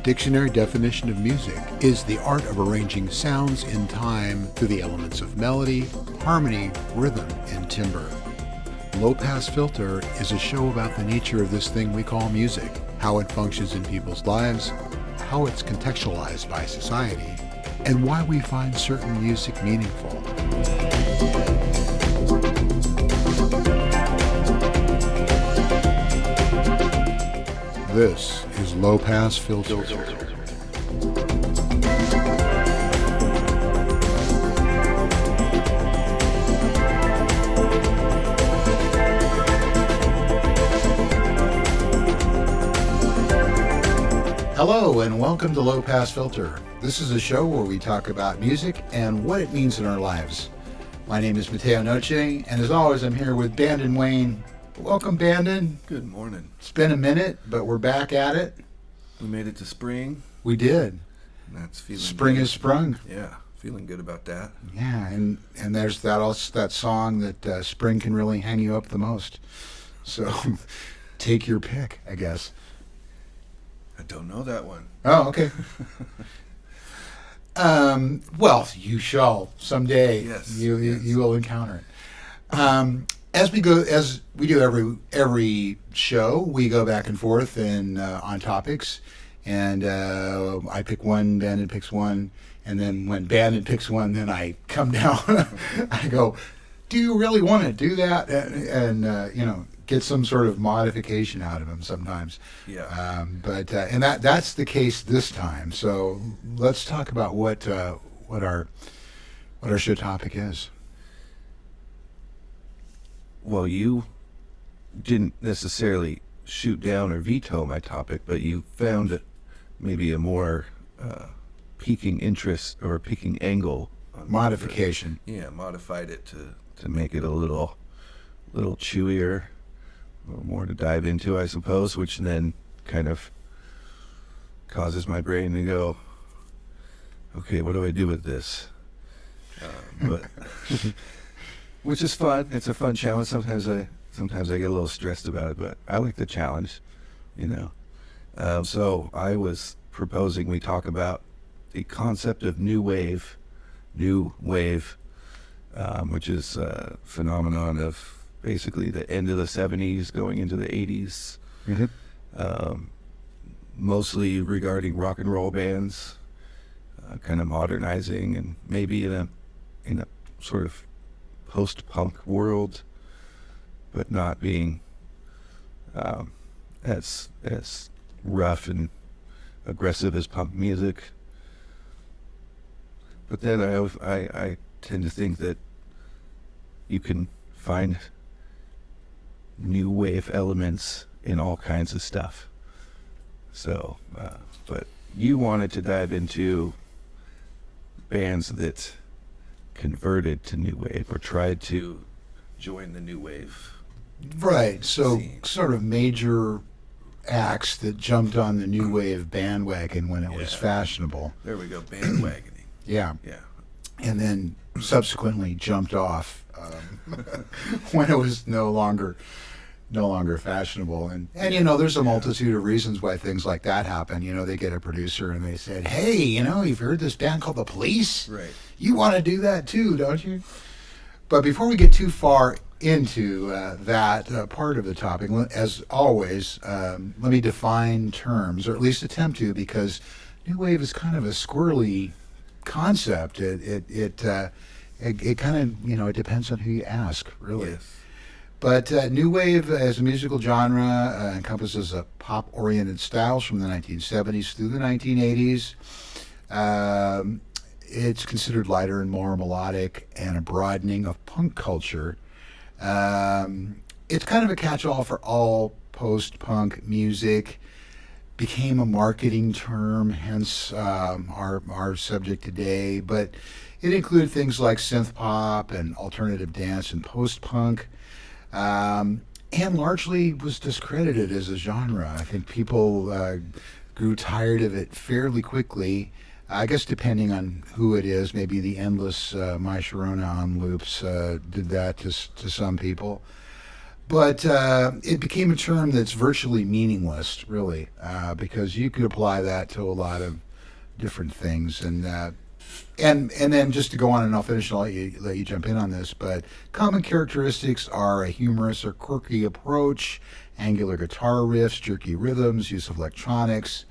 dictionary definition of music is the art of arranging sounds in time through the elements of melody, harmony, rhythm, and timbre. Low Pass Filter is a show about the nature of this thing we call music, how it functions in people's lives, how it's contextualized by society, and why we find certain music meaningful. This is Low Pass Filter. Hello and welcome to Low Pass Filter. This is a show where we talk about music and what it means in our lives. My name is Mateo Noche, and as always I'm here with Bandon Wayne. Welcome, Bandon. Good morning. It's been a minute, but we're back at it. We made it to spring. We did. And that's feeling Spring good. has sprung. Yeah, feeling good about that. Yeah, and there's that song that spring can really hang you up the most. So take your pick, I guess. I don't know that one. Oh, okay. Well, you shall someday. Yes. You will encounter it. As we do every show, we go back and forth and on topics, and I pick one, Bandon picks one, and then when Bandon picks one, then I come down. I go, do you really want to do that? And get some sort of modification out of him sometimes. Yeah. But that's the case this time. So let's talk about what our show topic is. Well, you didn't necessarily shoot down or veto my topic, but you found maybe a more piquing interest or piquing angle. Modification. Yeah, modified it to make it a little chewier, a little more to dive into, I suppose, which then kind of causes my brain to go, okay, what do I do with this? But which is fun. It's a fun challenge. Sometimes I get a little stressed about it, but I like the challenge, So I was proposing we talk about the concept of new wave, which is a phenomenon of basically the end of the 70s going into the 80s, mostly regarding rock and roll bands, kind of modernizing and maybe in a sort of post-punk world, but not being as rough and aggressive as punk music. But then I tend to think that you can find new wave elements in all kinds of stuff. So, but you wanted to dive into bands that converted to new wave or tried to join the new wave. Right. So scene. Sort of major acts that jumped on the new wave bandwagon when it was fashionable. There we go, bandwagoning. Yeah. Yeah. And then subsequently jumped off when it was no longer fashionable. And there's a multitude of reasons why things like that happen. They get a producer and they said, hey, you've heard this band called The Police? Right. You want to do that too, don't you? But before we get too far into that part of the topic, as always, let me define terms, or at least attempt to, because new wave is kind of a squirrely concept. It kind of, it depends on who you ask, really. Yes. But new wave as a musical genre encompasses a pop-oriented styles from the 1970s through the 1980s. It's considered lighter and more melodic and a broadening of punk culture. It's kind of a catch-all for all post-punk music. Became a marketing term, hence our subject today. But it included things like synth pop and alternative dance and post-punk. And largely was discredited as a genre. I think people grew tired of it fairly quickly. I guess depending on who it is, maybe the endless My Sharona on loops did that to some people. But it became a term that's virtually meaningless, really, because you could apply that to a lot of different things. And then just to go on, and I'll finish and let you jump in on this, but common characteristics are a humorous or quirky approach, angular guitar riffs, jerky rhythms, use of electronics,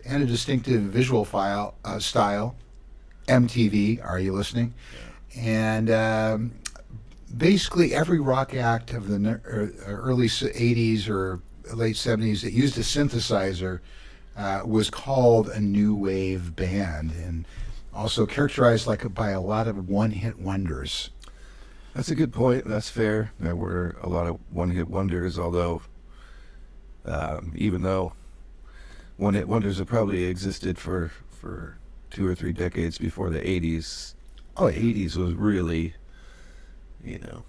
and a distinctive visual style. MTV, are you listening? And basically every rock act of the early 80s or late 70s that used a synthesizer was called a new wave band, and also characterized by a lot of one-hit wonders. That's a good point. That's fair. There were a lot of one-hit wonders, although even though one-hit wonders have probably existed for 2 or 3 decades before the 80s. Oh, the 80s was really, you know,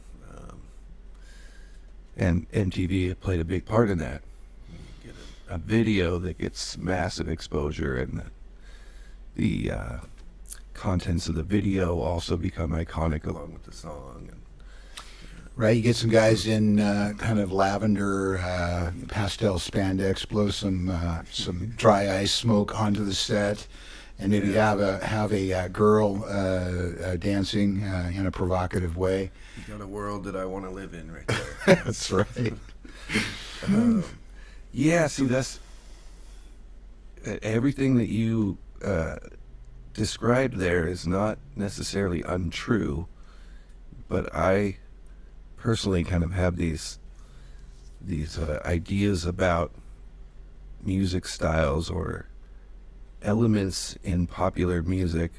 and MTV played a big part in that. You get a video that gets massive exposure, and the contents of the video also become iconic along with the song. And, right, you get some guys in kind of lavender, pastel spandex, blow some dry ice smoke onto the set, and maybe have a girl dancing in a provocative way. You got a world that I want to live in, right there. That's right. Yeah, see, that's everything that you described there is not necessarily untrue, but I personally kind of have these ideas about music styles or elements in popular music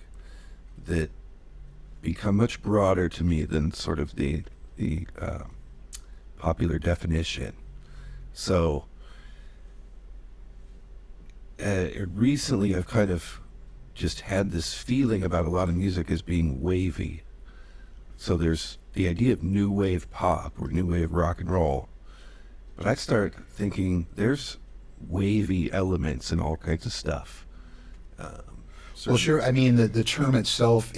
that become much broader to me than sort of the popular definition. So recently I've kind of just had this feeling about a lot of music as being wavy. So there's the idea of new wave pop or new wave rock and roll, but I start thinking there's wavy elements in all kinds of stuff. Well, sure. I mean, the term itself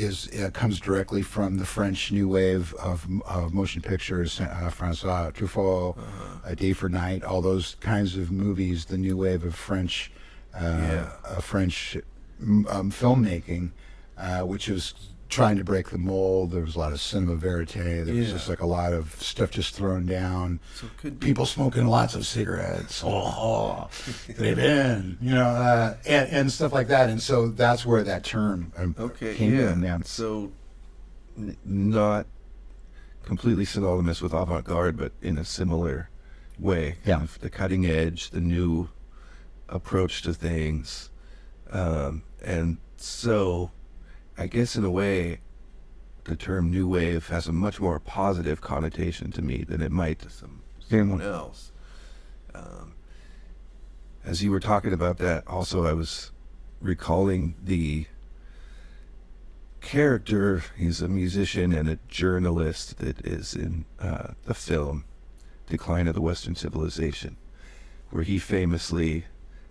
comes directly from the French New Wave of motion pictures, François Truffaut, A Day for Night, all those kinds of movies. The New Wave of French filmmaking, which was trying to break the mold. There was a lot of cinema verite. There was just like a lot of stuff just thrown down. So it could be people smoking lots of cigarettes. Oh, they've been, and stuff like that. And so that's where that term came from. Yeah. So not completely synonymous with avant-garde, but in a similar way. Yeah. Kind of the cutting edge, the new approach to things. And so I guess in a way, the term new wave has a much more positive connotation to me than it might to someone else. As you were talking about that, also I was recalling the character. He's a musician and a journalist that is in the film Decline of the Western Civilization, where he famously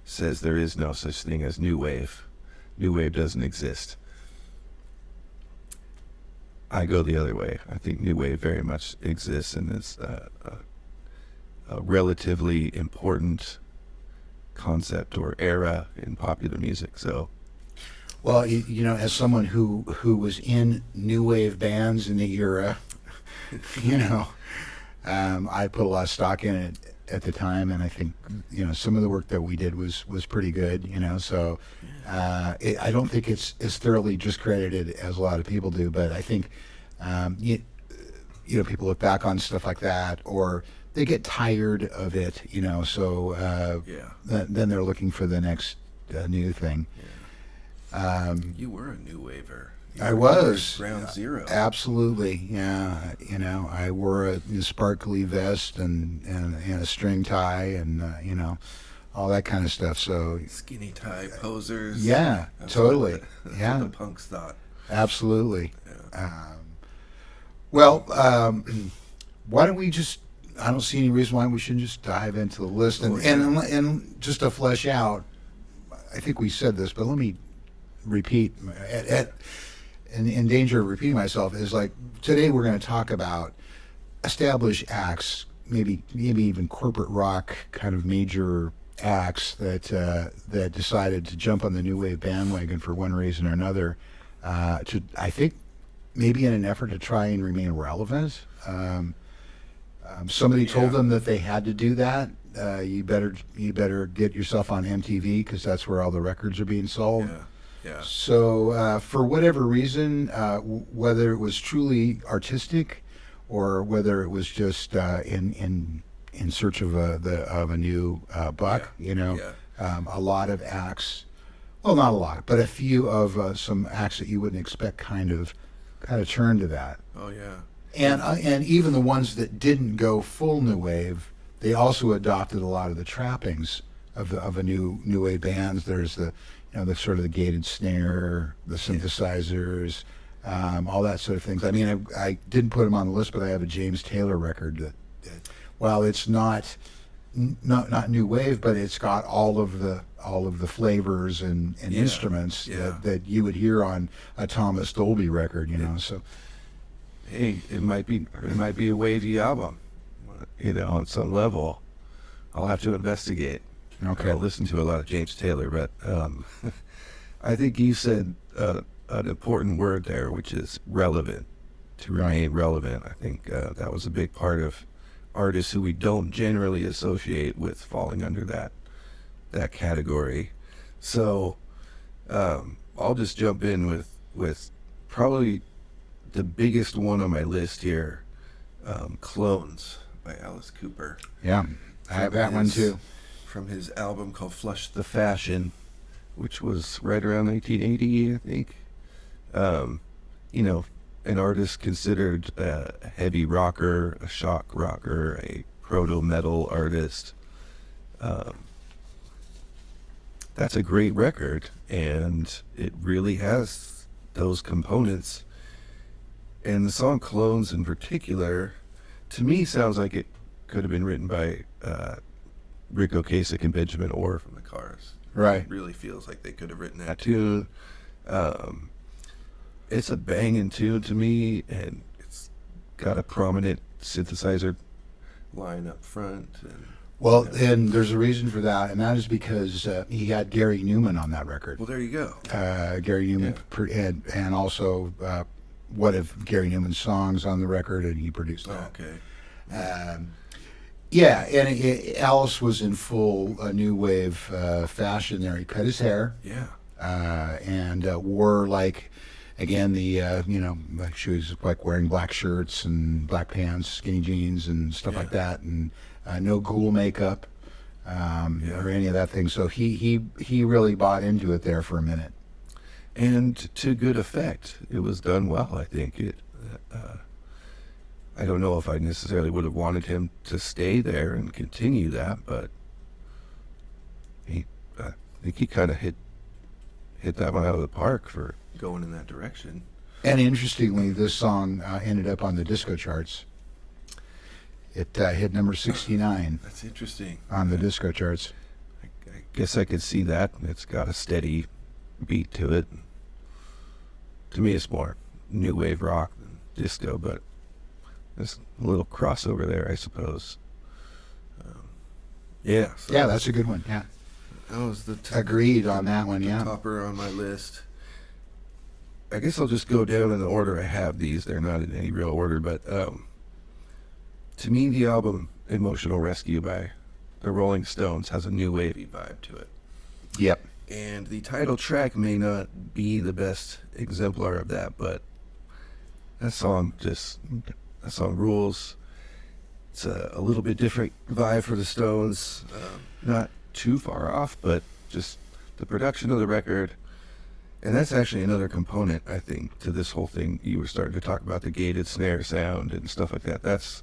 says there is no such thing as new wave. New wave doesn't exist. I go the other way. I think new wave very much exists and is a relatively important concept or era in popular music. So, well, as someone who was in new wave bands in the era, I put a lot of stock in it at the time, and I think some of the work that we did was pretty good. So I don't think it's as thoroughly discredited as a lot of people do, but I think people look back on stuff like that, or they get tired of it. So then they're looking for the next new thing. You were a new waver. I was ground zero. Absolutely, yeah. I wore a sparkly vest and a string tie and all that kind of stuff. So skinny tie posers. Yeah, totally. That's yeah, what the punks thought. Absolutely. Yeah. Why don't we just? I don't see any reason why we shouldn't just dive into the list and just to flesh out. I think we said this, but let me repeat. In danger of repeating myself, is like today we're going to talk about established acts, maybe even corporate rock kind of major acts that decided to jump on the new wave bandwagon for one reason or another. To I think maybe in an effort to try and remain relevant. Somebody told them that they had to do that. You better get yourself on MTV because that's where all the records are being sold. Yeah. So for whatever reason, whether it was truly artistic or whether it was just in search of a new buck, a lot of acts. Well, not a lot, but a few of some acts that you wouldn't expect kind of turned to that. Oh yeah. And even the ones that didn't go full new wave, they also adopted a lot of the trappings of a new wave bands. There's the the sort of the gated snare, the synthesizers, all that sort of things. I mean, I didn't put them on the list, but I have a James Taylor record that while it's not new wave, but it's got all of the flavors and instruments that you would hear on a Thomas Dolby record. So. Hey, it might be a wavy album, on some level. I'll have to investigate. Okay. I listen to a lot of James Taylor, but I think you said an important word there, which is relevant. To remain relevant, I think that was a big part of artists who we don't generally associate with falling under that category. So I'll just jump in with probably the biggest one on my list here, Clones by Alice Cooper. Yeah, I have that one too. From his album called Flush the Fashion, which was right around 1980, I think. An artist considered a heavy rocker, a shock rocker, a proto-metal artist. That's a great record, and it really has those components. And the song Clones in particular, to me, sounds like it could have been written by Rick Ocasek and Benjamin Orr from the Cars. Right. It really feels like they could have written that tune. It's a banging tune to me, and it's got a prominent synthesizer line up front. And there's a reason for that, and that is because he had Gary Newman on that record. Well, there you go. Gary Newman and also one of Gary Newman's songs on the record, and he produced that. Okay. And Alice was in full new wave fashion there. He cut his hair. Yeah. And wore again like she was like wearing black shirts and black pants, skinny jeans and stuff like that, and no cool makeup or any of that thing. So he really bought into it there for a minute. And to good effect. It was done well, I think. I don't know if I necessarily would have wanted him to stay there and continue that, but I think he kind of hit that one out of the park for going in that direction. And interestingly, this song ended up on the disco charts. It hit number 69. That's interesting. On the disco charts. I guess I could see that. It's got a steady beat to it. To me, it's more new wave rock than disco, but there's a little crossover there, I suppose. So that's a good one. Yeah. That was agreed on that one. Yeah. Topper on my list. I guess I'll just go down in the order I have these. They're not in any real order, but to me, the album "Emotional Rescue" by the Rolling Stones has a new wavy vibe to it. Yep. And the title track may not be the best exemplar of that, but that song rules. It's a little bit different vibe for the Stones, not too far off, but just the production of the record. And that's actually another component, I think, to this whole thing. You were starting to talk about the gated snare sound and stuff like that. That's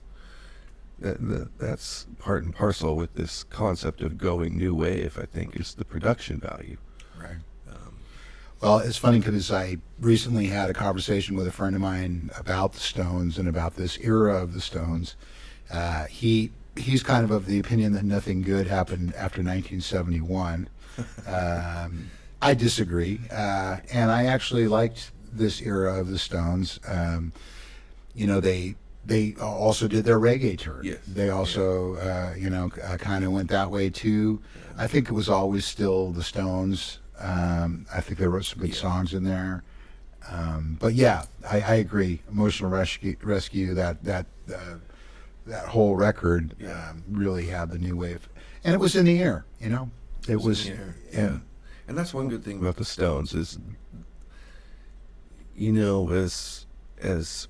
part and parcel with this concept of going new wave, I think, is the production value. Right. Well, it's funny because I recently had a conversation with a friend of mine about the Stones and about this era of the Stones. He's kind of the opinion that nothing good happened after 1971. I disagree, and I actually liked this era of the Stones. They they also did their reggae tour. Yes. They also, kind of went that way too. I think it was always still the Stones. I think they wrote some good songs in there. But yeah, I agree. Emotional Rescue, that whole record really had the new wave, and it was in the air. It was. In the air, yeah. And that's one good thing about the Stones is, as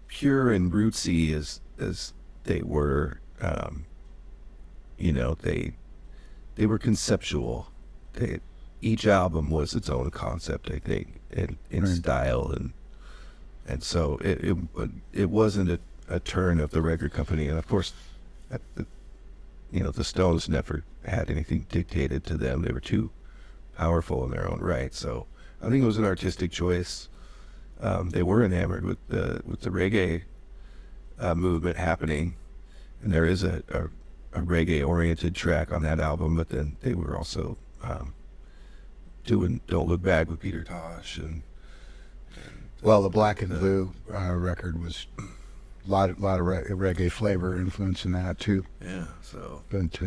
pure and rootsy as they were, they were conceptual. Each album was its own concept, I think, in style, and so it wasn't a turn of the record company. And of course, the Stones never had anything dictated to them. They were too powerful in their own right. So I think it was an artistic choice. They were enamored with the reggae movement happening, and there is a reggae-oriented track on that album. But then they were also doing "Don't Look Back" with Peter Tosh, and well, the Black and Blue record was a lot of reggae flavor influence in that too. Yeah, so But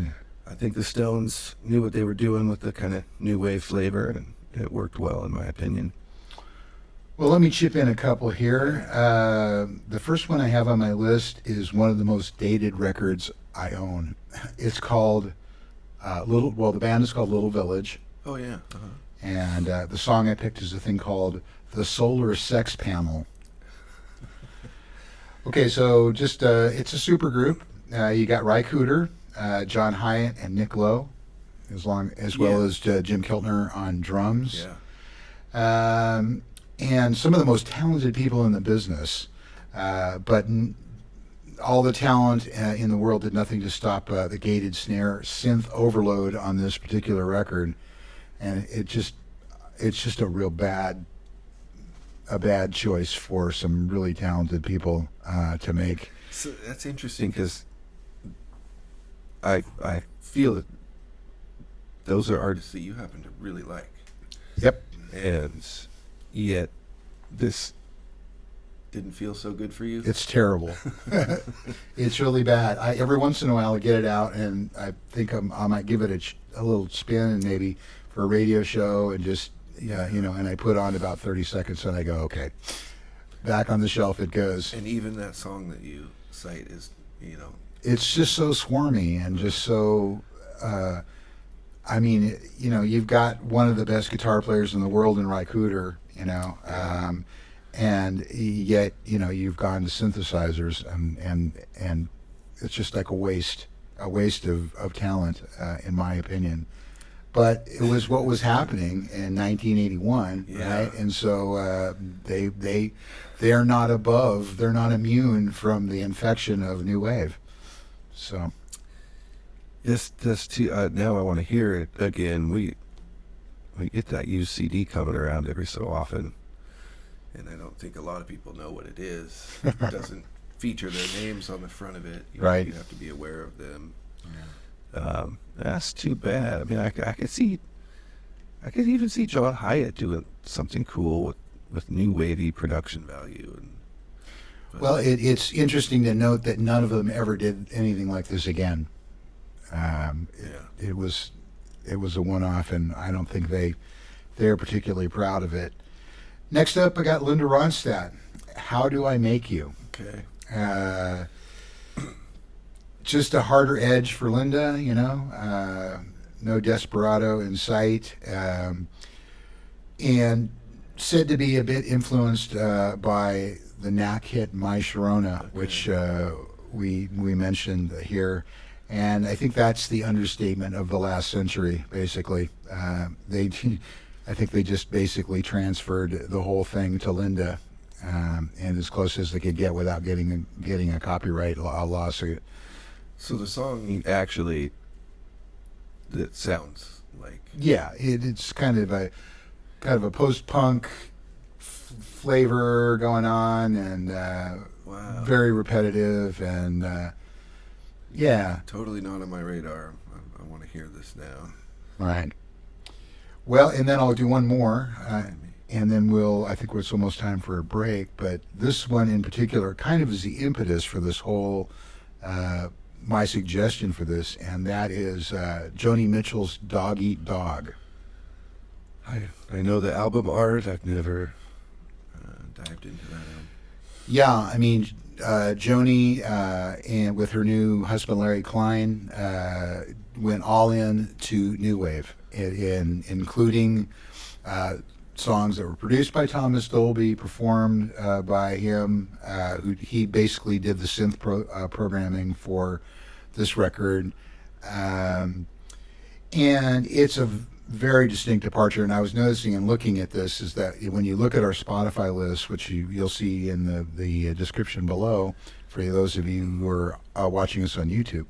I think the Stones knew what they were doing with the kind of new wave flavor, and it worked well, in my opinion. well, let me chip in a couple here. The first one I have on my list is one of the most dated records I own. It's called the band is called Little Village, Oh yeah. and the song I picked is a thing called "The Solar Sex Panel." Okay, so just it's a super group. You got Ry Cooder, John Hyatt, and Nick Lowe, as well as Jim Keltner on drums. Yeah. And some of the most talented people in the business, but all the talent in the world did nothing to stop the gated snare synth overload on this particular record, and it's just a bad choice for some really talented people to make. So that's interesting because I feel that those are artists that you happen to really like. Yep. And yet this didn't feel so good for you. It's terrible. It's really bad. Every once in a while I get it out, and I think I might give it a little spin, and maybe for a radio show, and just and I put on about 30 seconds, and I go, okay, back on the shelf it goes. And even that song that you cite is, It's just so swarmy and just so. You've got one of the best guitar players in the world in Ry Cooder, and yet you've gone to synthesizers, and it's just like a waste of talent, in my opinion. But it was what was happening in 1981, right? And so they're not immune from the infection of new wave. So. Just to now I want to hear it again. We get that used CD coming around every so often, and I don't think a lot of people know what it is. It doesn't feature their names on the front of it. Right. You have to be aware of them. Yeah. That's too bad. I mean, I could even see John Hyatt doing something cool with new wavy production value. Well, it's interesting to note that none of them ever did anything like this again. It was a one-off, and I don't think they're particularly proud of it. Next up, I got Linda Ronstadt. How Do I Make You? Okay. Just a harder edge for Linda, no desperado in sight, and said to be a bit influenced by the Knack hit My Sharona, which we mentioned here. And I think that's the understatement of the last century, basically. I think they just basically transferred the whole thing to Linda, and as close as they could get without getting a copyright lawsuit. So the song actually, that sounds like... Yeah, it's kind of a post-punk flavor going on, and wow. Very repetitive, and yeah. Totally not on my radar. I want to hear this now. Right. Well, and then I'll do one more. and then I think it's almost time for a break, but this one in particular kind of is the impetus for this whole, my suggestion for this, and that is Joni Mitchell's Dog Eat Dog. I know the album art. I've never dived into that album. Yeah, I mean, Joni and with her new husband Larry Klein went all in to new wave, including songs that were produced by Thomas Dolby, performed by him. He basically did the synth programming for this record, and it's a very distinct departure. And I was noticing and looking at this is that when you look at our Spotify list, which you'll see in the description below, for those of you who are watching us on YouTube,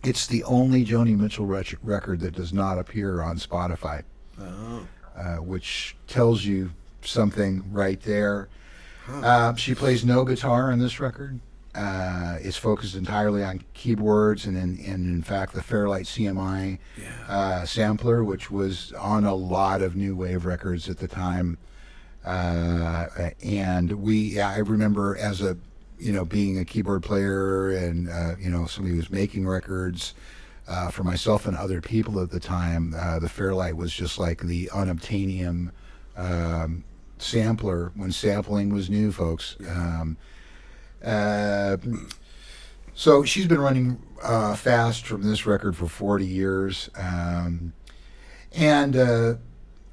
it's the only Joni Mitchell record that does not appear on Spotify, which tells you something right there. She plays no guitar on this record. It's focused entirely on keyboards and in fact the Fairlight CMI sampler, which was on a lot of new wave records at the time. And I remember as a being a keyboard player and somebody who was making records for myself and other people at the time. The Fairlight was just like the unobtainium sampler when sampling was new, folks. So she's been running fast from this record for 40 years, and I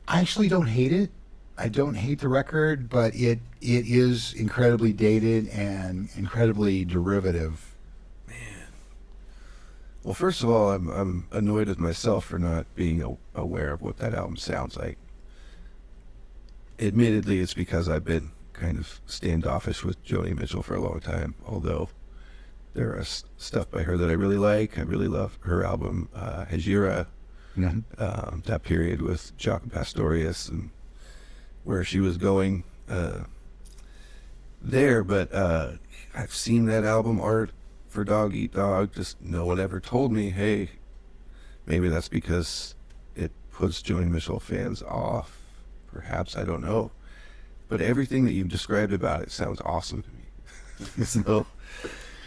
actually don't hate it. I don't hate the record, but it is incredibly dated and incredibly derivative. Man. Well, first of all, I'm annoyed with myself for not being aware of what that album sounds like. Admittedly, it's because I've been kind of standoffish with Joni Mitchell for a long time, although there are stuff by her that I really like. I really love her album Hejira, that period with Jaco Pastorius and where she was going there. But I've seen that album art for Dog Eat Dog. Just no one ever told me, hey, maybe that's because it puts Joni Mitchell fans off. Perhaps, I don't know. But everything that you've described about it sounds awesome to me. So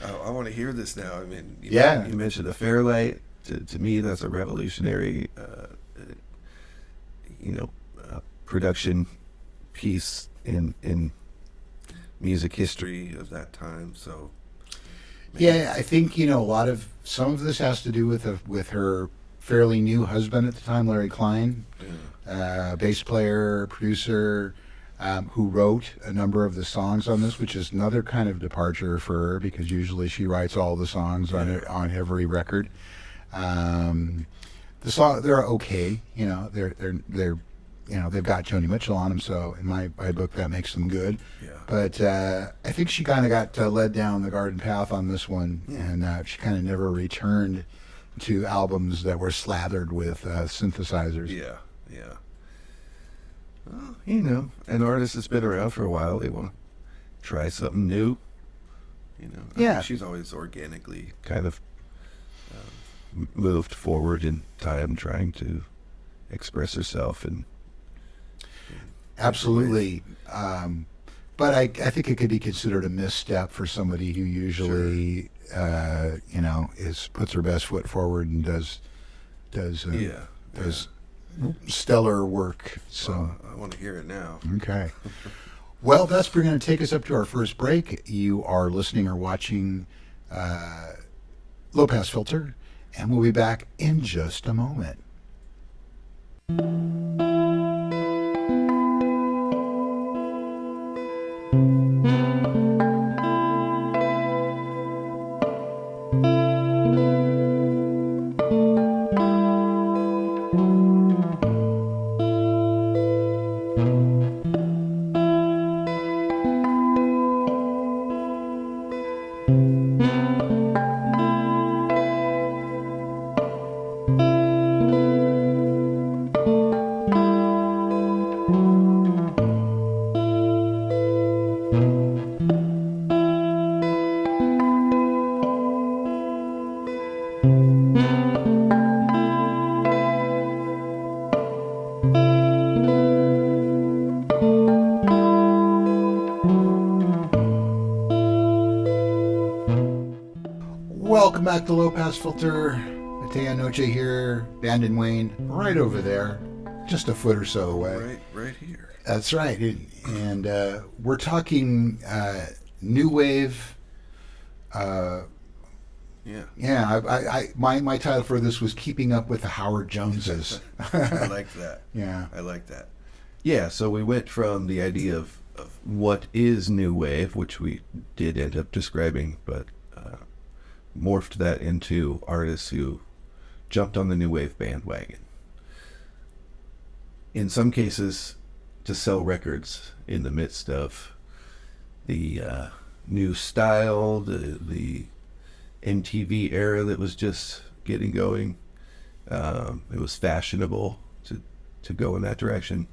I want to hear this now. I mean, you mentioned the Fairlight. To me, that's a revolutionary, production piece in music history of that time. So, yeah, I think some of this has to do with her fairly new husband at the time, Larry Klein, bass player, producer. Who wrote a number of the songs on this, which is another kind of departure for her because usually she writes all the songs on every record. The song they're okay, they've got Joni Mitchell on them, so in my book that makes them good. Yeah. But I think she kind of got led down the garden path on this one, and she kind of never returned to albums that were slathered with synthesizers. Yeah. Well, an artist that's been around for a while, they want to try something new. I think she's always organically kind of moved forward in time, trying to express herself. And absolutely. But I think it could be considered a misstep for somebody who usually, puts her best foot forward and does stellar work. So I want to hear it now. Okay. Well, that's going to take us up to our first break. You are listening or watching Low Pass Filter, and we'll be back in just a moment. back to Low Pass Filter. Mateo, Noche here. Bandon, Wayne, right over there, just a foot or so away. Right here. That's right. And we're talking new wave. My title for this was Keeping Up with the Howard Joneses. I like that. Yeah. I like that. Yeah, so we went from the idea of what is new wave, which we did end up describing, but morphed that into artists who jumped on the new wave bandwagon. In some cases, to sell records in the midst of the new style, the MTV era that was just getting going. It was fashionable to go in that direction.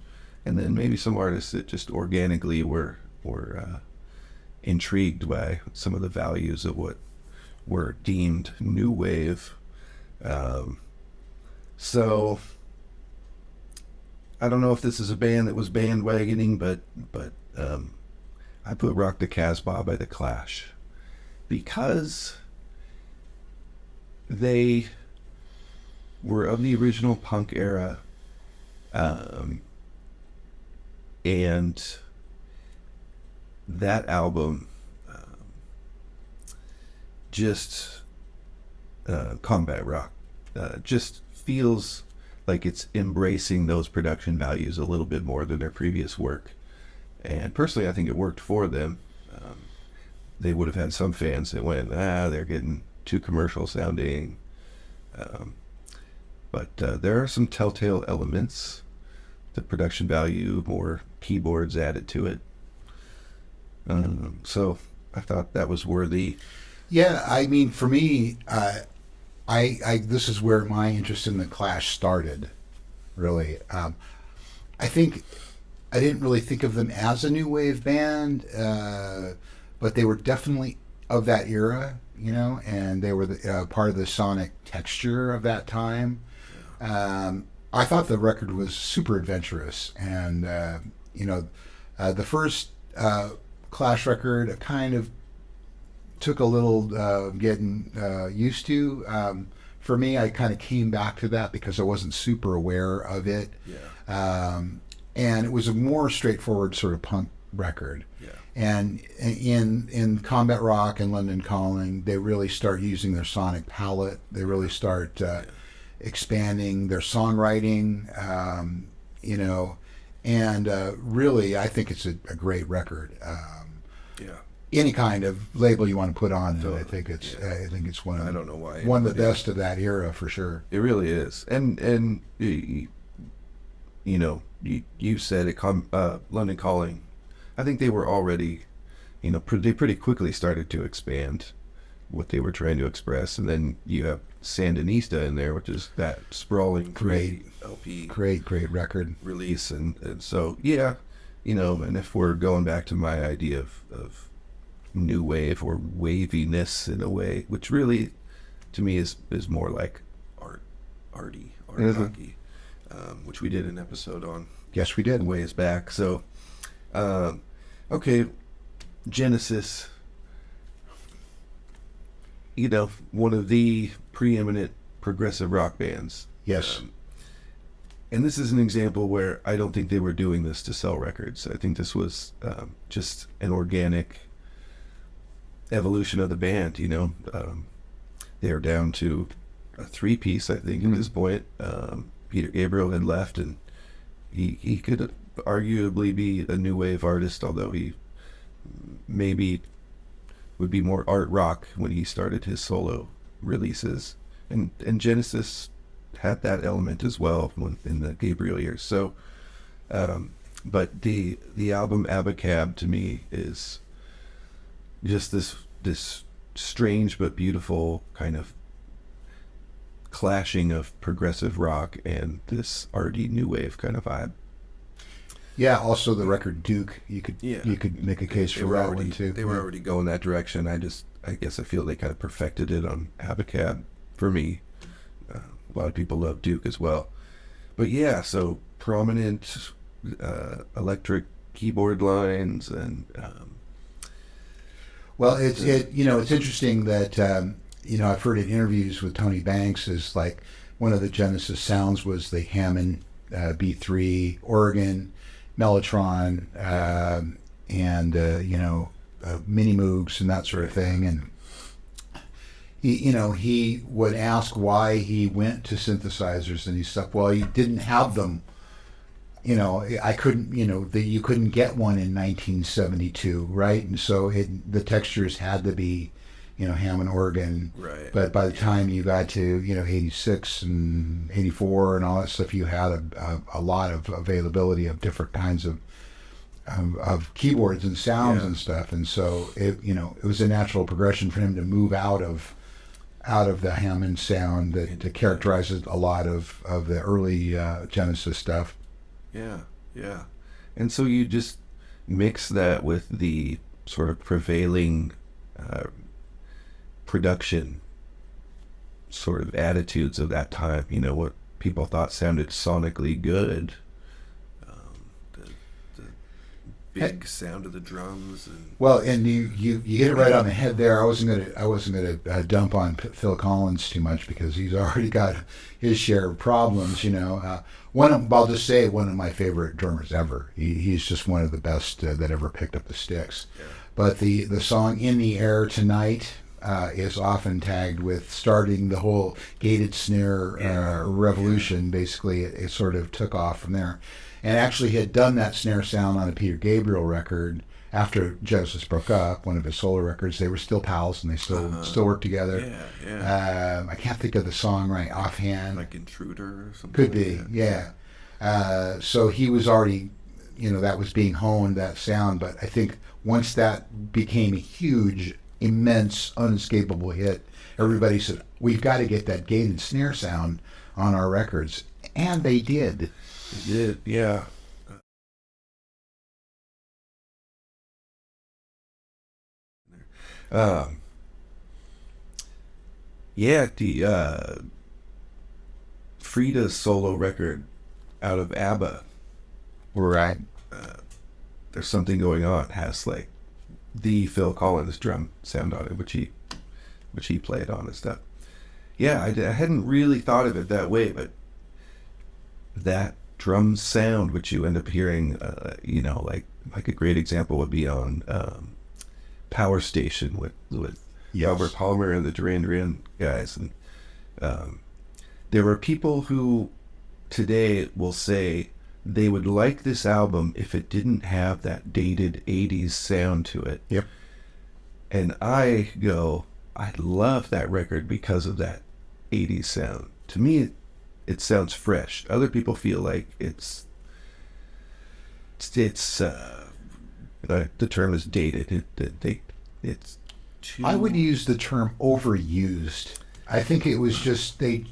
And then maybe some artists that just organically were intrigued by some of the values of what were deemed new wave. So I don't know if this is a band that was bandwagoning, but I put Rock the Casbah by The Clash because they were of the original punk era, and that album just combat rock just feels like it's embracing those production values a little bit more than their previous work. And personally, I think it worked for them. They would have had some fans that went, they're getting too commercial sounding. But there are some telltale elements. The production value, more keyboards added to it. So I thought that was worthy. Yeah, I mean, for me, I this is where my interest in the Clash started, really. I think I didn't really think of them as a new wave band, but they were definitely of that era, and they were part of the sonic texture of that time. I thought the record was super adventurous, and the first Clash record kind of took a little getting used to. For me, I kind of came back to that because I wasn't super aware of it. Yeah. And it was a more straightforward sort of punk record. Yeah. And in Combat Rock and London Calling, they really start using their sonic palette. They really start expanding their songwriting, and really, I think it's a great record. Any kind of label you want to put on it, I think it's one of I don't know why one of the best of that era for sure. It really is, and you said it. London Calling, I think they were already, they pretty quickly started to expand what they were trying to express, and then you have Sandinista in there, which is that sprawling great LP, great record release, and so and if we're going back to my idea of new wave or waviness in a way, which really to me is more like arty hockey, which we did an episode on. Yes, we did. Ways back. So okay, Genesis, one of the preeminent progressive rock bands. Yes. And this is an example where I don't think they were doing this to sell records. I think this was just an organic evolution of the band. They're down to a 3-piece, I think, at this point. Peter Gabriel had left, and he could arguably be a new wave artist, although he maybe would be more art rock when he started his solo releases. And Genesis had that element as well in the Gabriel years. So, but the album Abacab to me is just this strange but beautiful kind of clashing of progressive rock and this arty new wave kind of vibe. Yeah. Also, the record Duke, you could make a case for that one too. They were already going that direction. I guess I feel they kind of perfected it on Abacab for me. A lot of people love Duke as well, but yeah. So prominent electric keyboard lines and. Well, it's interesting that I've heard in interviews with Tony Banks is like one of the Genesis sounds was the Hammond Beat 3 organ, Mellotron, and mini Moogs and that sort of thing. And he would ask why he went to synthesizers, and he said, well, he didn't have them. I couldn't, you couldn't get one in 1972, right? And so the textures had to be, Hammond organ. Right. But by the time you got to, 86 and 84 and all that stuff, you had a lot of availability of different kinds of keyboards and sounds and stuff. And so it was a natural progression for him to move out of the Hammond sound that characterizes a lot of the early Genesis stuff. Yeah, yeah. And so you just mix that with the sort of prevailing production sort of attitudes of that time, what people thought sounded sonically good. The big sound of the drums. And you hit it right on the head there. I wasn't gonna dump on Phil Collins too much because he's already got his share of problems. I'll just say one of my favorite drummers ever. He's just one of the best that ever picked up the sticks. Yeah. But the song "In the Air Tonight" is often tagged with starting the whole gated snare revolution. Basically, it sort of took off from there. And actually had done that snare sound on a Peter Gabriel record after Genesis broke up, one of his solo records. They were still pals and they still worked together. I can't think of the song right offhand. Like Intruder or something. Could be, yeah. So he was already, that was being honed, that sound. But I think once that became a huge, immense, unescapable hit, everybody said, we've got to get that gated snare sound on our records. And they did. It did, yeah. The Frida's solo record out of ABBA. Right. There's Something Going On has like the Phil Collins drum sound on it, which he played on and stuff. Yeah, I hadn't really thought of it that way, but that drum sound, which you end up hearing, like a great example would be on Power Station with Albert Palmer and the Duran Duran guys. And there were people who today will say they would like this album if it didn't have that dated 80s sound to it. Yep. And I go, I love that record because of that 80s sound. To me, it sounds fresh. Other people feel like it's the term is dated. It's too... I would use the term overused. I think it was just and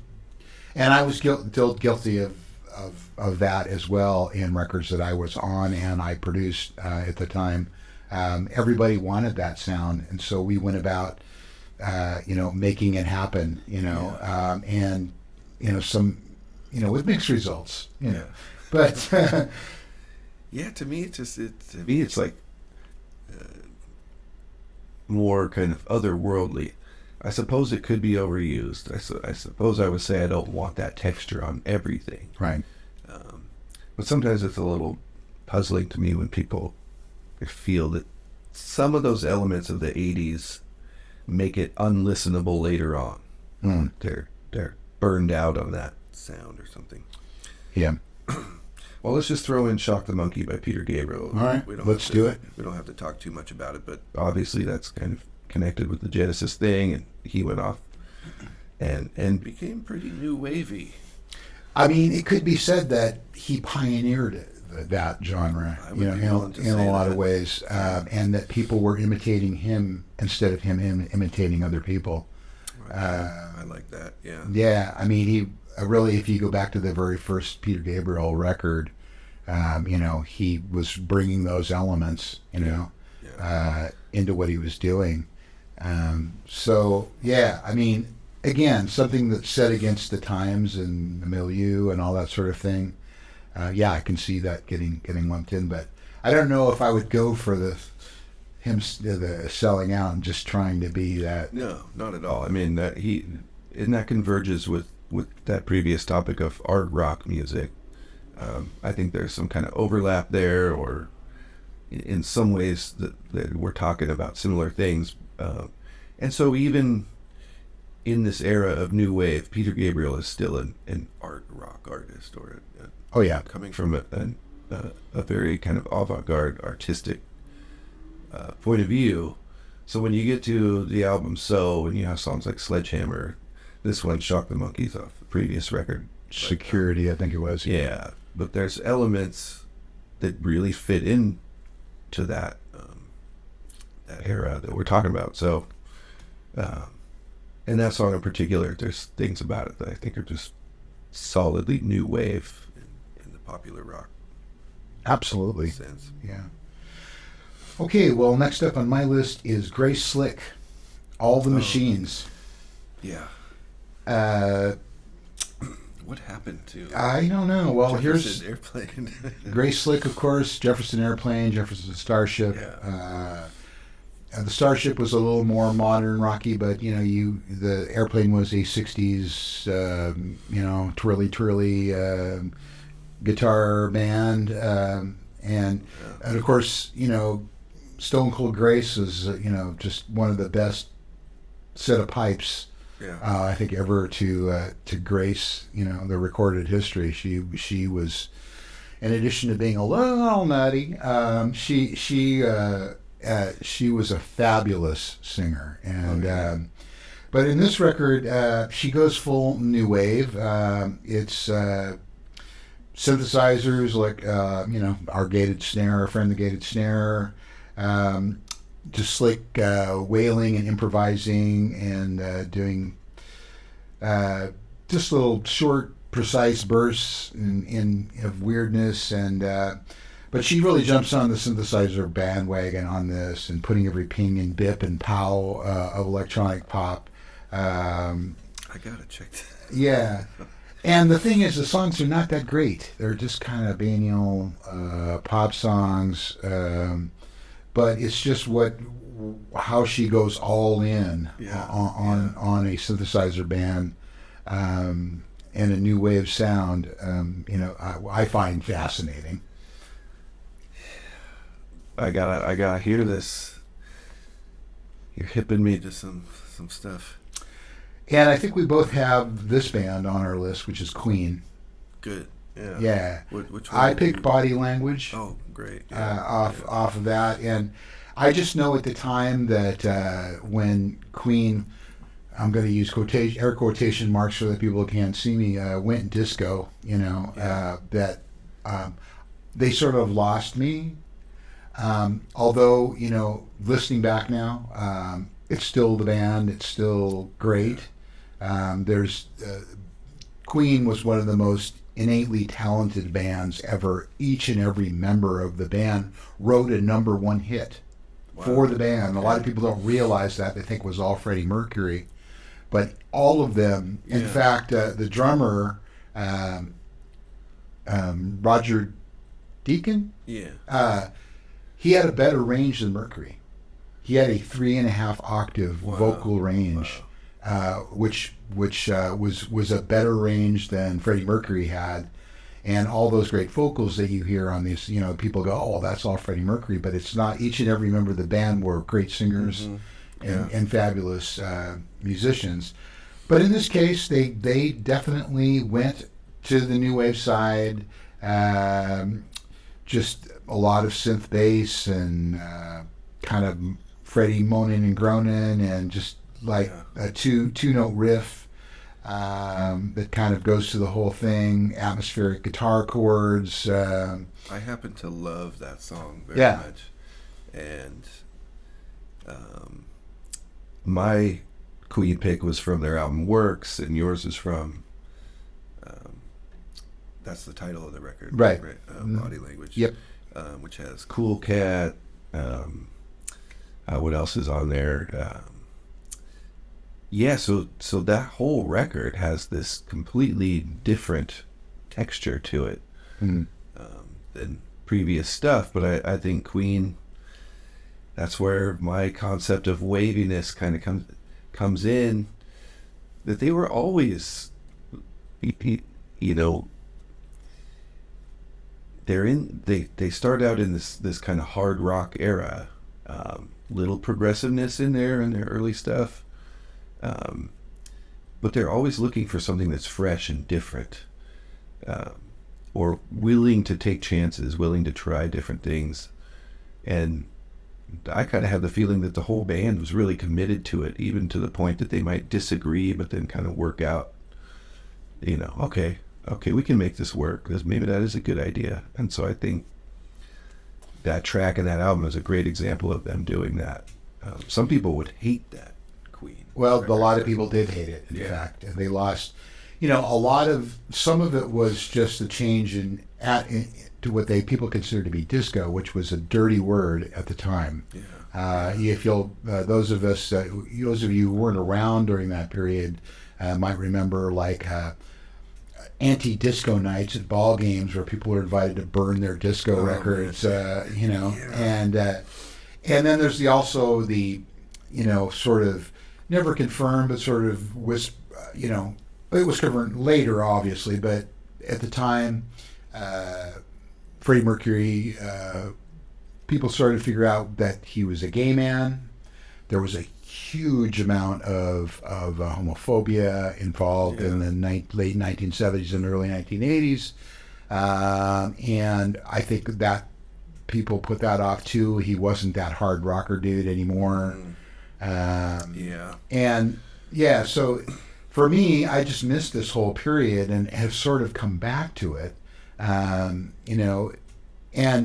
I was guilty of that as well in records that I was on and I produced at the time. Everybody wanted that sound, and so we went about making it happen. And some with mixed results. But to me it's like more kind of otherworldly. I suppose it could be overused. I suppose I would say I don't want that texture on everything. Right. But sometimes it's a little puzzling to me when people feel that some of those elements of the 80s make it unlistenable later on. They're burned out on that sound or something. Yeah. Well, let's just throw in Shock the Monkey by Peter Gabriel. All right, let's do it. We don't have to talk too much about it, but obviously that's kind of connected with the Genesis thing, and he went off and became pretty new wavy. I mean, it could be said that he pioneered that genre, in a lot of ways, and that people were imitating him instead of him imitating other people. I like that, yeah. Yeah, I mean, he really, if you go back to the very first Peter Gabriel record, he was bringing those elements, into what he was doing. So, yeah, I mean, again, something that's set against the times and the milieu and all that sort of thing. I can see that getting lumped in, but I don't know if I would go for the him the selling out and just trying to be that. No, not at all. I mean, that converges with that previous topic of art rock music. I think there's some kind of overlap there, or in some ways that we're talking about similar things. And so even in this era of new wave, Peter Gabriel is still an art rock artist, or Oh yeah, coming from a very kind of avant-garde artistic point of view. So when you get to the album So, and you have songs like Sledgehammer, this one, Shock the Monkeys, off the previous record, Security, I think it was. yeah, but there's elements that really fit in to that era that we're talking about. So, and that song in particular, there's things about it that I think are just solidly new wave in the popular rock Absolutely. sense. Yeah. Okay, well, next up on my list is Grace Slick, All the Machines. Yeah. Uh, What happened to I don't know. Well, Jefferson Airplane? Grace Slick, of course, Jefferson Airplane, Jefferson Starship. Yeah. The Starship was a little more modern, rocky, but the Airplane was a '60s, twirly guitar band, and of course, Stone Cold Grace is just one of the best set of pipes. Yeah. I think ever to grace the recorded history. She was, in addition to being a little nutty, she was a fabulous singer, and but in this record she goes full new wave. It's synthesizers like our gated snare, our friend the gated snare. Just like wailing and improvising and doing just little short, precise bursts of weirdness, and but she really jumps on the synthesizer bandwagon on this and putting every ping and bip and pow of electronic pop. I gotta check that. Yeah. And the thing is, the songs are not that great. They're just kind of banal pop songs. But it's just how she goes all in on a synthesizer band and a new wave sound. I find fascinating. I gotta hear this. You're hipping me to some stuff. And I think we both have this band on our list, which is Queen. Good. Yeah. Yeah. Which one I picked Body Language. Oh, great. Off of that, and I just know at the time that when Queen, I'm going to use air quotation marks so that people can't see me, went disco, that they sort of lost me. Although listening back now, it's still the band, it's still great. Queen was one of the most innately talented bands ever. Each and every member of the band wrote a number one hit for the band. Okay. A lot of people don't realize that. They think it was all Freddie Mercury. But all of them, in fact, the drummer, Roger Deacon, he had a better range than Mercury. He had a 3.5 octave vocal range. Which was a better range than Freddie Mercury had, and all those great vocals that you hear on these, people go, oh, that's all Freddie Mercury, but it's not. Each and every member of the band were great singers and fabulous musicians. But in this case, they definitely went to the new wave side. Just a lot of synth bass and kind of Freddie moaning and groaning and just like a two-note riff that kind of goes to the whole thing, atmospheric guitar chords. I happen to love that song very much. And my Queen pick was from their album Works, and yours is from, that's the title of the record. Right. Body Language. Yep. Which has Cool Cat. What else is on there? So that whole record has this completely different texture to it than previous stuff. But I think Queen that's where my concept of waviness kind of comes in. That they were always, you know, they start out in this kind of hard rock era, little progressiveness in their early stuff, but they're always looking for something that's fresh and different, or willing to take chances, willing to try different things. And I kind of have the feeling that the whole band was really committed to it, even to the point that they might disagree, but then kind of work out, okay, we can make this work, because maybe that is a good idea. And so I think that track and that album is a great example of them doing that. Some people would hate that Queen. Well, a lot of people did hate it, in fact. And they lost, some of it was just a change to what people considered to be disco, which was a dirty word at the time. Yeah. If those of you who weren't around during that period might remember, like, anti-disco nights at ball games where people were invited to burn their disco records, and then there's also the sort of never confirmed, but sort of it was confirmed later, obviously, but at the time, Freddie Mercury, people started to figure out that he was a gay man. There was a huge amount of homophobia involved in the late 1970s and early 1980s. And I think that people put that off too. He wasn't that hard rocker dude anymore. So for me, I just missed this whole period and have sort of come back to it, and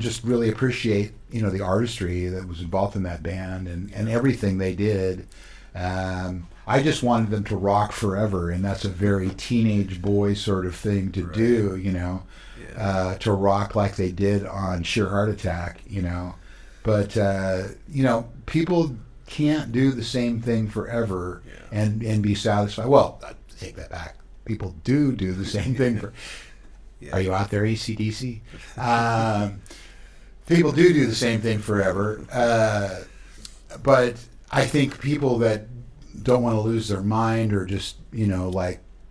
just really appreciate, the artistry that was involved in that band and everything they did. I just wanted them to rock forever, and that's a very teenage boy sort of thing to do, to rock like they did on Sheer Heart Attack, But, people can't do the same thing forever and be satisfied. Well, I take that back. People do the same thing for... Are you out there, AC/DC? People do the same thing forever. But I think people that don't want to lose their mind or just,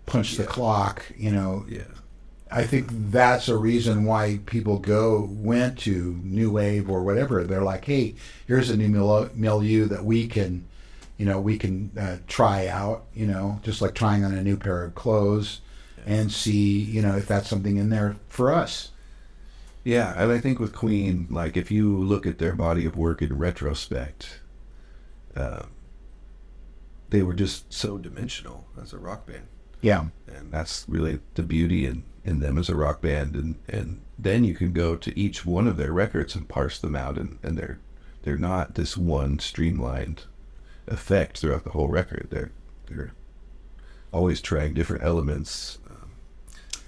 punch the clock, I think that's a reason why people went to New Wave or whatever. They're like, hey, here's a new milieu that we can try out, just like trying on a new pair of clothes. And see, if that's something in there for us. Yeah, and I think with Queen, like, if you look at their body of work in retrospect, they were just so dimensional as a rock band. Yeah. And that's really the beauty in them as a rock band. And then you can go to each one of their records and parse them out, and they're not this one streamlined effect throughout the whole record. They're always trying different elements.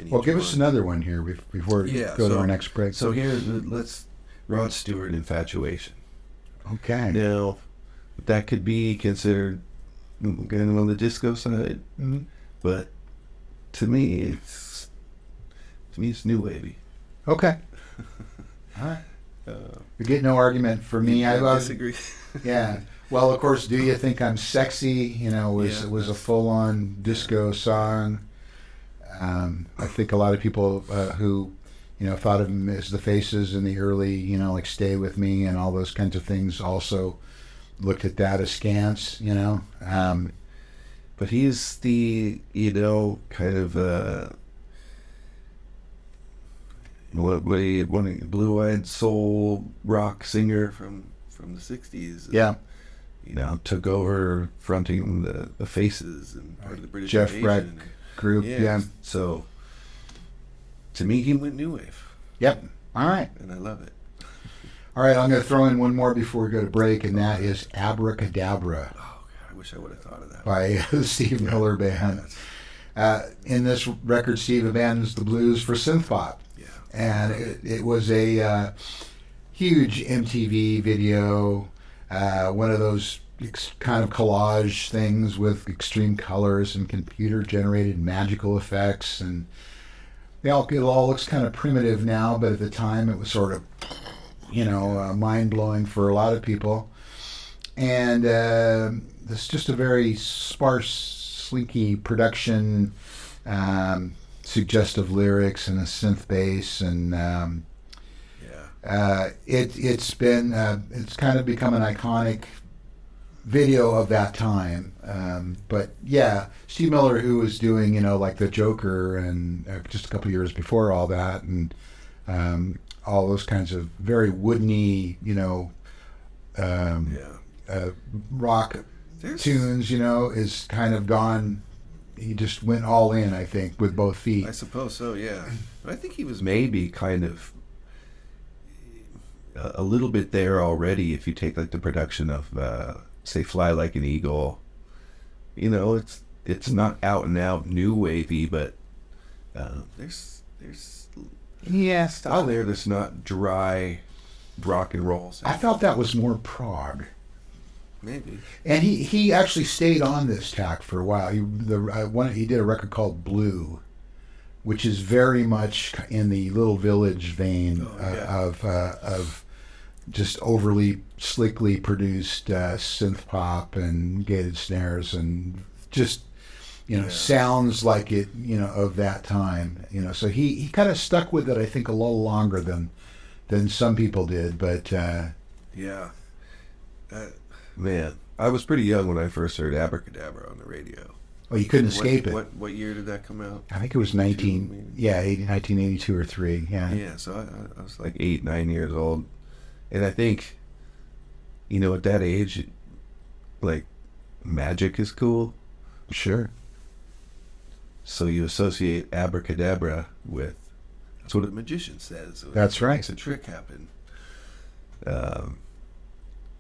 Well, give us another one here before we go to our next break. So here, let's Rod Stewart, Infatuation. Okay. Now, that could be considered kind of on the disco side, but to me, it's new wavy. Okay. All right. You get no argument for me. I disagree. Yeah. Well, of course, Do You Think I'm Sexy, was a full-on disco song. I think a lot of people who, thought of them as the Faces in the early, like Stay With Me and all those kinds of things also looked at that askance, But he's the, kind of, blue-eyed soul rock singer from the 60s. Yeah. Took over fronting the Faces and part of the British Jeff Beck group. Yeah. So, to me, he went new wave. Yep. All right. And I love it. All right, I'm going to throw in one more before we go to break, and that is Abracadabra. Oh, God, I wish I would have thought of that. By the Steve Miller Band. In this record, Steve abandons the blues for synth pop. Yeah. And it was a huge MTV video, one of those kind of collage things with extreme colors and computer-generated magical effects, and it all looks kind of primitive now, but at the time it was sort of, mind-blowing for a lot of people. and this just a very sparse, slinky production, suggestive lyrics, and a synth bass, and it's kind of become an iconic video of that time. But yeah, Steve Miller, who was doing, like the Joker, and just a couple of years before all that, and all those kinds of very woodeny, rock tunes, is kind of gone. He just went all in, I think, with both feet. I suppose so, yeah. But I think he was maybe kind of a little bit there already. If you take like the production of, say, "Fly Like an Eagle," it's not out and out new wavy, but there's stuff there that's not dry rock and roll. I felt that was more prog. Maybe. And he actually stayed on this tack for a while. He did a record called Blue, which is very much in the Little Village vein of just overly slickly produced synth pop and gated snares, and just sounds like it of that time. So he kind of stuck with it, I think, a little longer than some people did. But man, I was pretty young when I first heard Abracadabra on the radio. Oh, you couldn't escape it. What year did that come out? I think it was 1982 or 3. Yeah. Yeah, so I was like 8, 9 years old. And I think, at that age, like, magic is cool. Sure. So you associate abracadabra with, that's what a magician says. That's right. Makes a trick happen.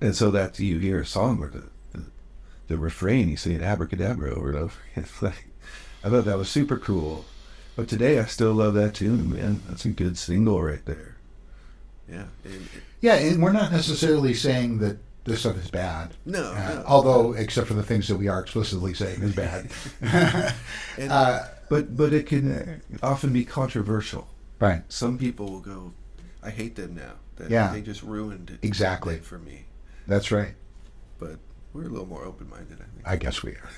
And so that you hear a song where the refrain, you say it abracadabra over and over. It's like, I thought that was super cool. But today I still love that tune, man. That's a good single right there. Yeah. And we're not necessarily saying that this stuff is bad. No. Although, except for the things that we are explicitly saying is bad. But it can often be controversial. Right. Some people will go, I hate them now. They just ruined it. Exactly. For me. That's right. But we're a little more open-minded, I think. I guess we are.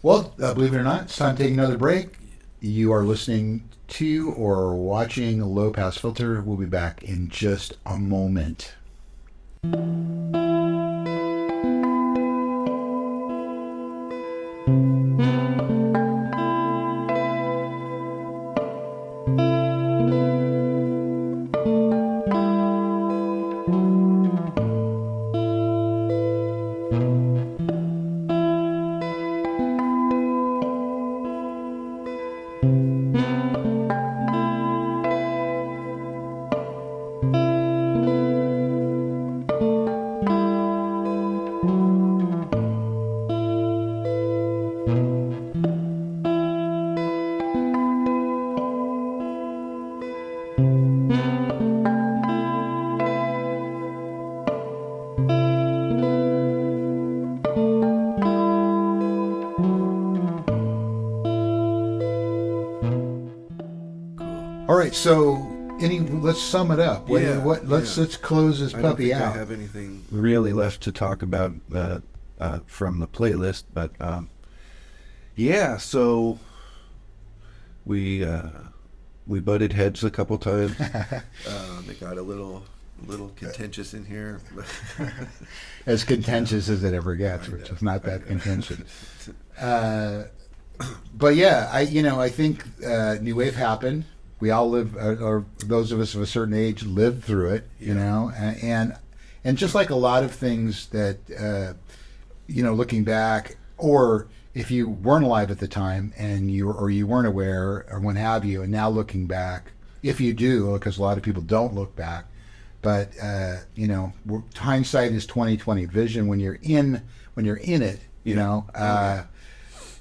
Well, believe it or not, it's time to take another break. You are listening to or watching Low Pass Filter. We'll be back in just a moment. All right, so let's sum it up. Let's close this puppy out. I don't think I have anything really left to talk about from the playlist, but so we butted heads a couple times. It got a little contentious in here. As contentious as it ever gets, which is not that contentious. But yeah, I think New Wave happened. We all live, or those of us of a certain age lived through it, and just like a lot of things that, looking back, or if you weren't alive at the time and you weren't aware or what have you, and now looking back, if you do, because a lot of people don't look back, but hindsight is 20/20 vision. When you're in it,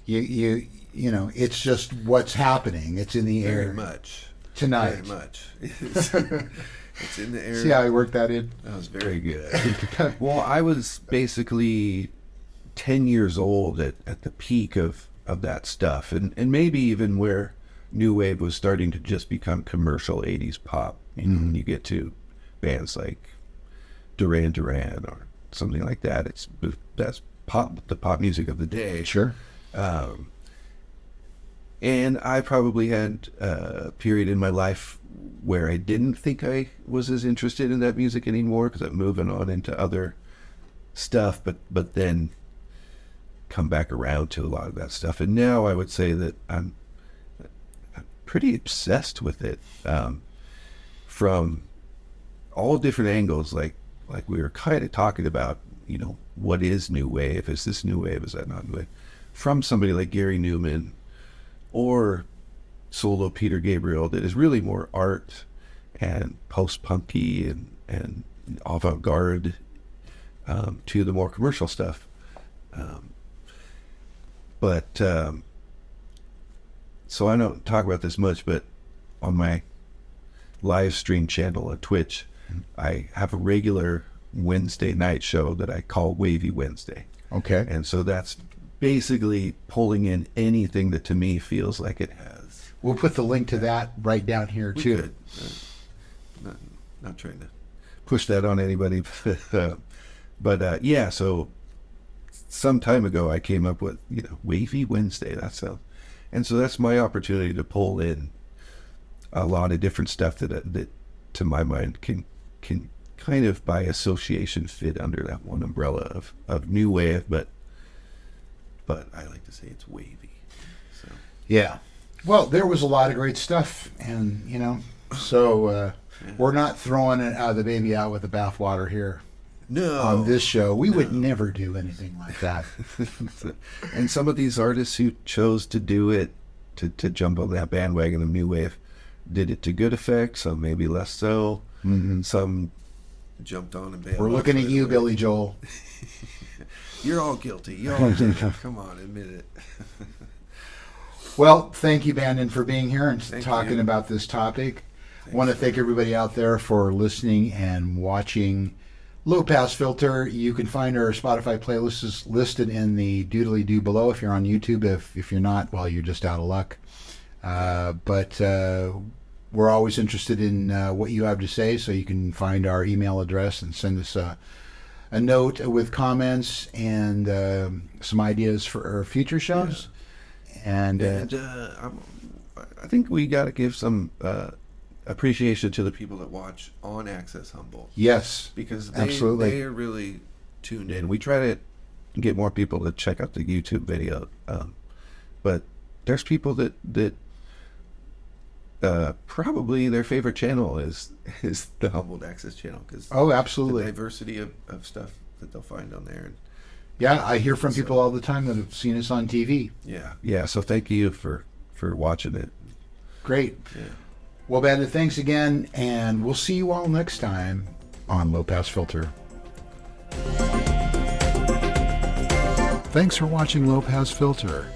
it's just what's happening. It's in the air. Very much. Tonight. Very much. It's in the air. See how I worked that in? That was very good. Well, I was basically 10 years old at the peak of that stuff, and maybe even where New Wave was starting to just become commercial 80s pop. When you get to bands like Duran Duran or something like that. That's the pop music of the day. Sure. And I probably had a period in my life where I didn't think I was as interested in that music anymore because I'm moving on into other stuff, but then come back around to a lot of that stuff. And now I would say that I'm pretty obsessed with it, from all different angles, like we were kind of talking about, what is new wave? Is this new wave? Is that not new wave? From somebody like Gary Newman or solo Peter Gabriel, that is really more art and post-punky and avant-garde, to the more commercial stuff. So I don't talk about this much, but on my live stream channel at Twitch, I have a regular Wednesday night show that I call Wavy Wednesday. Okay. And so that's basically pulling in anything that to me feels like it has. We'll put the link to that right down here, We too. could. Not trying to push that on anybody. But yeah, so some time ago I came up with, Wavy Wednesday. And so that's my opportunity to pull in a lot of different stuff that to my mind can kind of by association fit under that one umbrella of new wave, but I like to say it's wavy. So Yeah. Well, there was a lot of great stuff, and so we're not throwing it out of the baby out with the bathwater here no, on this show. We would never do anything like that. and some of these artists who chose to do it, to jump on that bandwagon of new wave, did it to good effect. Some maybe less so. Mm-hmm. Some jumped on and bailed. We're looking at you, Billy Joel. You're all guilty. You all did it. Come on, admit it. Well, thank you, Bandon, for being here and Thank talking you. about this topic. Thanks. I want to thank everybody out there for listening and watching Low Pass Filter. You can find our Spotify playlists listed in the doodly-doo below if you're on YouTube. If you're not, well, you're just out of luck. But we're always interested in what you have to say, so you can find our email address and send us a note with comments and some ideas for our future shows. Yeah. And I think we got to give some appreciation to the people that watch on Access Humboldt, yes, because absolutely. they are really tuned in. We try to get more people to check out the YouTube video, but there's people that probably their favorite channel is the Humboldt Access channel, because Oh, the absolutely. diversity of stuff that they'll find on there. And Yeah, I hear from people all the time that have seen us on TV. yeah. So thank you for watching it. Great. Yeah. Well, Bandit, thanks again, and we'll see you all next time on Low Pass Filter. Thanks for watching Low Pass Filter.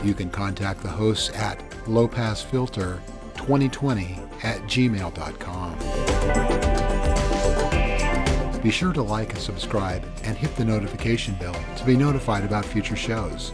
You can contact the hosts at lowpassfilter2020@gmail.com. Be sure to like and subscribe and hit the notification bell to be notified about future shows.